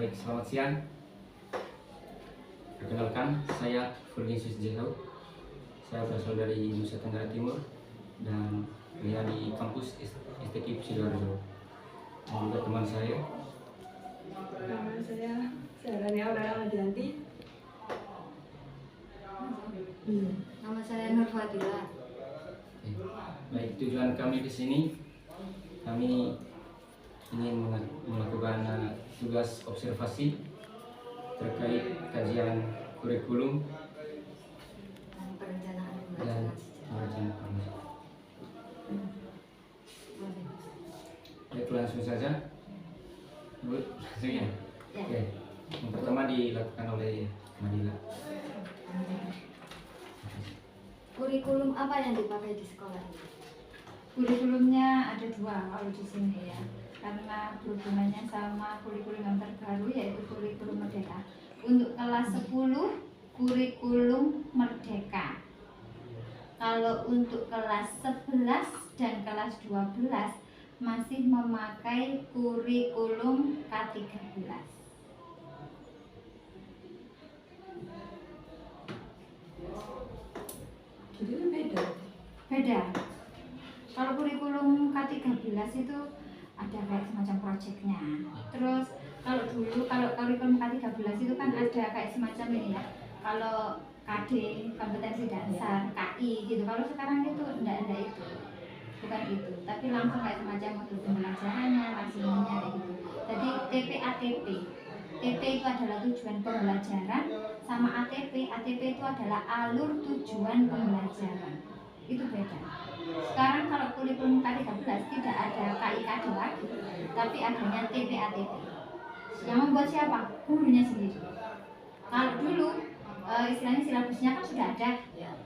Baik, selamat siang. Perkenalkan, saya Fulgensius Jeho. Saya berasal dari Nusa Tenggara Timur dan kuliah di kampus STKIP Sidoarjo. Dan juga teman saya. Nama saya Sarani Aurel Adianti. Nama saya Nur Fadila. Baik, tujuan kami di sini, kami ingin melakukan tugas observasi terkait kajian kurikulum Perencanaan dan pembelajaran perencanaan. Boleh. Baik, langsung saja. Bu, langsung ya. Ya. Oke. Yang pertama dilakukan oleh Madila. Kurikulum apa yang dipakai di sekolah ini? Kurikulumnya ada dua kalau di sini ya, karena berhubungannya sama kurikulum yang terbaru yaitu kurikulum merdeka. Untuk kelas 10 kurikulum merdeka. Kalau untuk kelas 11 dan kelas 12 masih memakai kurikulum K13. Jadi itu beda. Beda. Kalau kurikulum K13 itu ada kayak semacam proyeknya. Terus kalau dulu kalau kurikulum K13 itu kan ada kayak semacam ini ya. Kalau KD, kompetensi dasar, KI gitu. Kalau sekarang itu enggak ada itu. Bukan itu, tapi langsung kayak semacam modul pembelajarannya, maksimumnya kayak gitu. Jadi TP-ATP. TP itu adalah tujuan pembelajaran, sama ATP. ATP itu adalah alur tujuan pembelajaran. Itu beda. Sekarang kalau kurikulum K13 tidak ada KIKD lagi, tapi adanya TP-ATP. Yang membuat siapa? Gurunya sendiri. Kalau dulu istilahnya silabusnya kan sudah ada.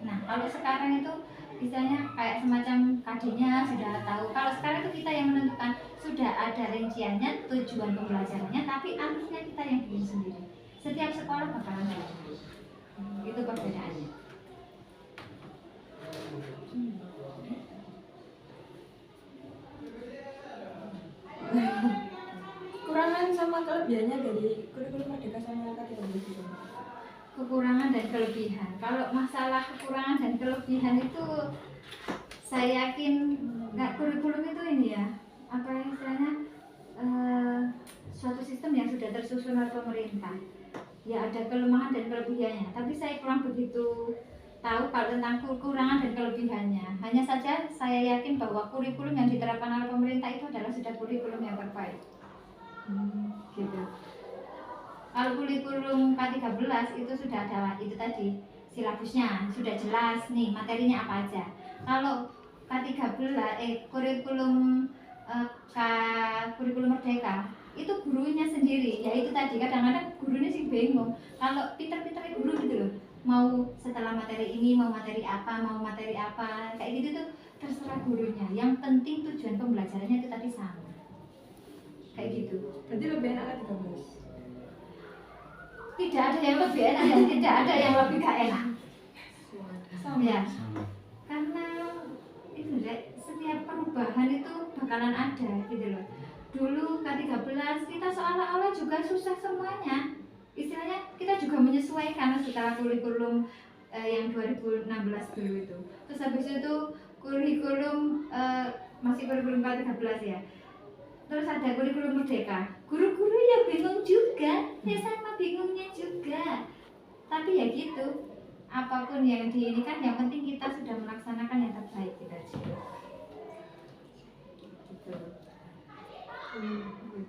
Nah, kalau sekarang itu istilahnya kayak semacam KD-nya sudah tahu. Kalau sekarang itu kita yang menentukan, sudah ada rinciannya, tujuan pembelajarannya, tapi alurnya kita yang bikin sendiri. Setiap sekolah bakalan beda. Itu perbedaannya. Kekurangan sama kelebihannya dari kurikulum merdeka sama K13 itu. Kekurangan dan kelebihan. Kalau masalah kekurangan dan kelebihan itu saya yakin nggak, kurikulum itu ini ya, apa istilahnya, suatu sistem yang sudah tersusun oleh pemerintah. Ya ada kelemahan dan kelebihannya, tapi saya kurang begitu tahu kalau tentang kekurangan dan kelebihannya. Hanya saja saya yakin bahwa kurikulum yang diterapkan oleh pemerintah itu adalah sudah kurikulum yang terbaik. Gitu. Kalau kurikulum K13 itu sudah ada itu tadi, silabusnya sudah jelas nih, materinya apa aja. Kalau K13 kurikulum kurikulum merdeka itu gurunya sendiri, ya itu tadi kadang-kadang gurunya sih bingung. Kalau pinter-pinter guru gitu loh, mau setelah materi ini mau materi apa kayak gitu tuh terserah gurunya. Yang penting tujuan pembelajarannya itu tadi sama, kayak gitu. Berarti lebih enak K13. Tidak ada yang lebih enak dan tidak ada yang lebih gak enak. Ya, karena itu deh, setiap perubahan itu bakalan ada gitu loh. Dulu K13 kita seolah-olah juga susah semuanya. Istilahnya kita juga menyesuaikan setelah kurikulum yang 2016 dulu itu. Terus habis itu kurikulum masih kurikulum K13 ya. Terus ada kurikulum merdeka. Guru-guru ya bingung juga, ya sama bingungnya juga. Tapi ya gitu, apapun yang diinikan, yang penting kita sudah melaksanakan yang terbaik kita aja. Gitu.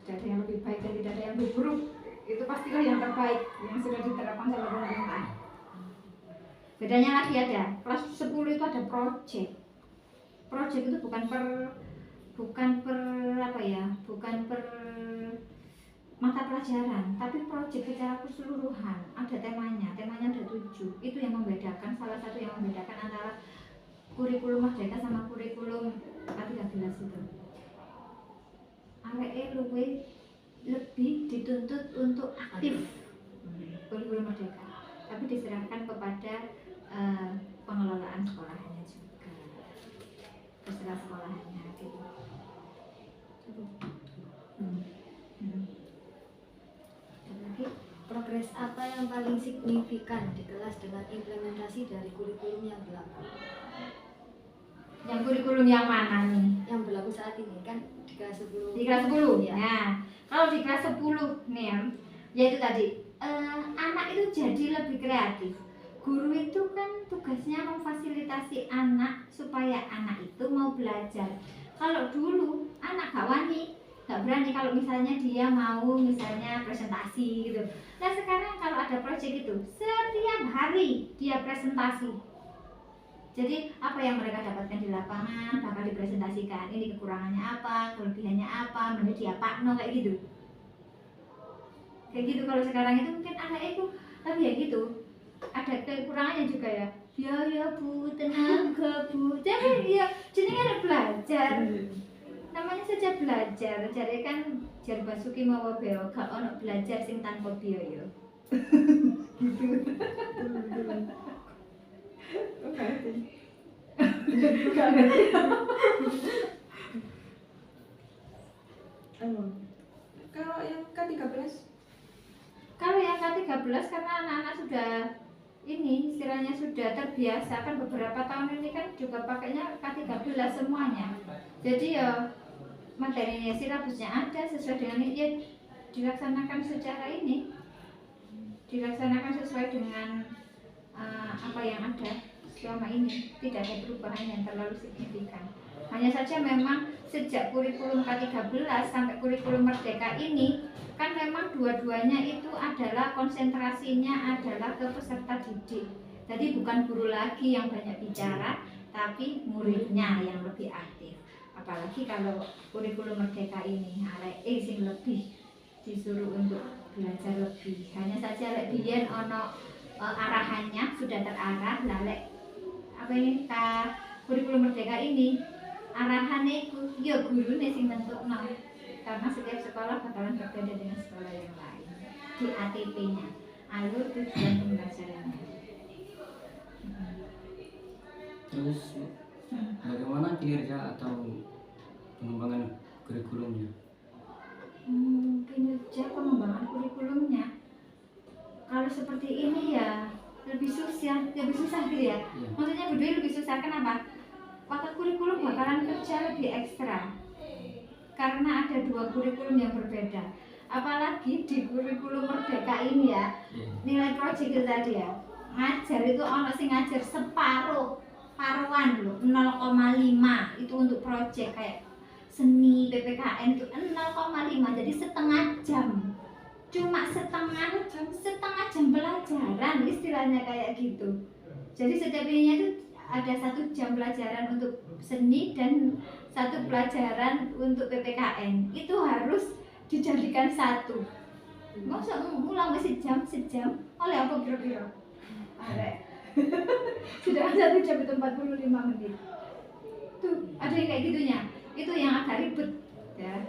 Tidak ada yang lebih baik dan tidak ada yang lebih buruk. Itu pastilah yang terbaik yang sudah diterapkan oleh pemerintah. Bedanya lagi ada, kelas 10 itu ada project. Project itu bukan per mata pelajaran, tapi proyek secara keseluruhan. Ada temanya ada 7. Itu yang membedakan, salah satu yang membedakan antara kurikulum merdeka sama kurikulum K13 itu. Areke lebih dituntut untuk aktif kurikulum merdeka, tapi diserahkan kepada pengelolaan sekolahnya juga, terserah sekolahnya gitu. yang paling signifikan di kelas dengan implementasi dari kurikulum yang berlaku? Yang kurikulum yang mana nih? Yang berlaku saat ini kan di kelas 10. Di kelas 10. Ya. Nah, kalau di kelas 10 nih yaitu tadi anak itu jadi lebih kreatif. Guru itu kan tugasnya memfasilitasi anak supaya anak itu mau belajar. Kalau dulu anak gak wani, gak berani kalau misalnya dia mau misalnya presentasi gitu. Nah sekarang kalau ada proyek itu setiap hari dia presentasi. Jadi apa yang mereka dapatkan di lapangan bakal dipresentasikan. Ini kekurangannya apa, kelebihannya apa, menurut dia pakno kayak gitu. Kayak gitu kalau sekarang itu mungkin anak itu tapi ya gitu. Ada kekurangannya juga ya. Ya Bu, tenang ke Bu. Jadi ya jenenge belajar. Namanya saja belajar. Jadi kan jar basuki mawa beo gak ono belajar sing tanpa biaya. Kalau yang K13 Kalau yang K13 karena anak-anak sudah ini istilahnya sudah terbiasa kan beberapa tahun ini kan juga pakainya K13 semuanya. Jadi ya materinya silabusnya ada sesuai dengan ini ya dilaksanakan secara ini. Dilaksanakan sesuai dengan apa yang ada selama ini, tidak ada perubahan yang terlalu signifikan. Hanya saja memang sejak kurikulum K13 sampai kurikulum Merdeka ini kan memang dua-duanya itu adalah konsentrasinya adalah ke peserta didik. Jadi bukan guru lagi yang banyak bicara, tapi muridnya yang lebih aktif. Apalagi kalau kurikulum Merdeka ini sing lebih disuruh untuk belajar lebih. Hanya saja lek biyen ono arahannya sudah terarah, lalek apa ini kurikulum Merdeka ini arahannya itu ya gurune sing nentukno. Karena setiap sekolah bakalan berbeda dengan sekolah yang lain di ATP-nya, alur tujuan pembelajarannya. Terus bagaimana kinerja atau pengembangan kurikulumnya? Kinerja pengembangan kurikulumnya kalau seperti ini ya lebih susah gitu ya. Maksudnya berdua lebih susah, kenapa? Waktu kurikulum bakalan kerja lebih ekstra karena ada dua kurikulum yang berbeda. Apalagi di kurikulum Merdeka ini ya, nilai proyek itu tadi ya, ngajar itu ono sing ngajar paruhan loh, 0,5 itu untuk proyek kayak seni PPKN itu 0,5, jadi setengah jam, cuma setengah jam pelajaran istilahnya kayak gitu. Jadi setiap ininya itu ada 1 jam pelajaran untuk seni dan 1 pelajaran untuk PPKN. Itu harus dijadikan 1. Masa ngulang sejam oleh apa kira-kira? Sudah 1 jam itu 45 menit. Tuh, ada yang kayak gitunya. Itu yang agak ribet ya.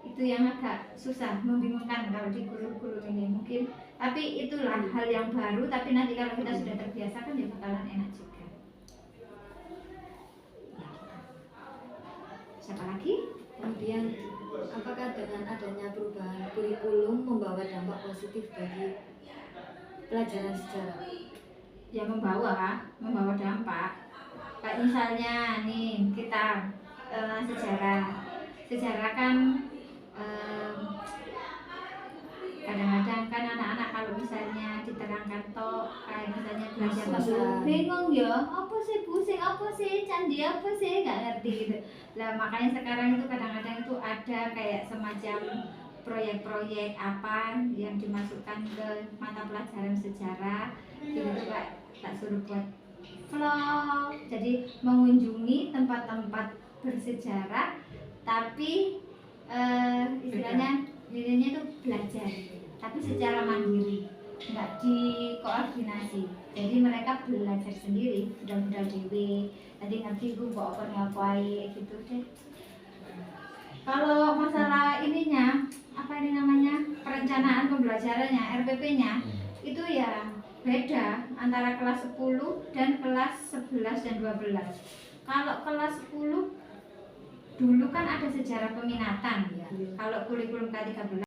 Itu yang agak susah, membingungkan kalau di kurikulum ini mungkin. Tapi itulah hal yang baru, tapi nanti kalau kita sudah terbiasa kan ya bakalan enak juga. Siapa lagi? Kemudian apakah dengan adanya perubahan kurikulum membawa dampak positif bagi pelajaran sejarah? Ya membawa dampak. Kayak misalnya nih kita sejarah kan kadang-kadang kan anak-anak kalau misalnya diterangkan toh kayak misalnya belajar bahasa bingung ya, apa sih pusing, apa sih candi, apa sih nggak ngerti gitu. Lah makanya sekarang itu kadang-kadang itu ada kayak semacam proyek-proyek apa yang dimasukkan ke mata pelajaran sejarah gitu tuh kayak tak suruh buat vlog, jadi mengunjungi tempat-tempat bersejarah tapi istilahnya dirinya itu belajar tapi secara mandiri, nggak dikoordinasi. Jadi mereka belajar sendiri, budal-budal dewe. Tadi ngerti bu kok ngapain gitu deh. Kalau masalah ininya, apa ini namanya, perencanaan pembelajarannya, RPP-nya, itu ya beda antara kelas 10 dan kelas 11 dan 12. Kalau kelas 10 dulu kan ada sejarah peminatan ya. Kalau kurikulum K13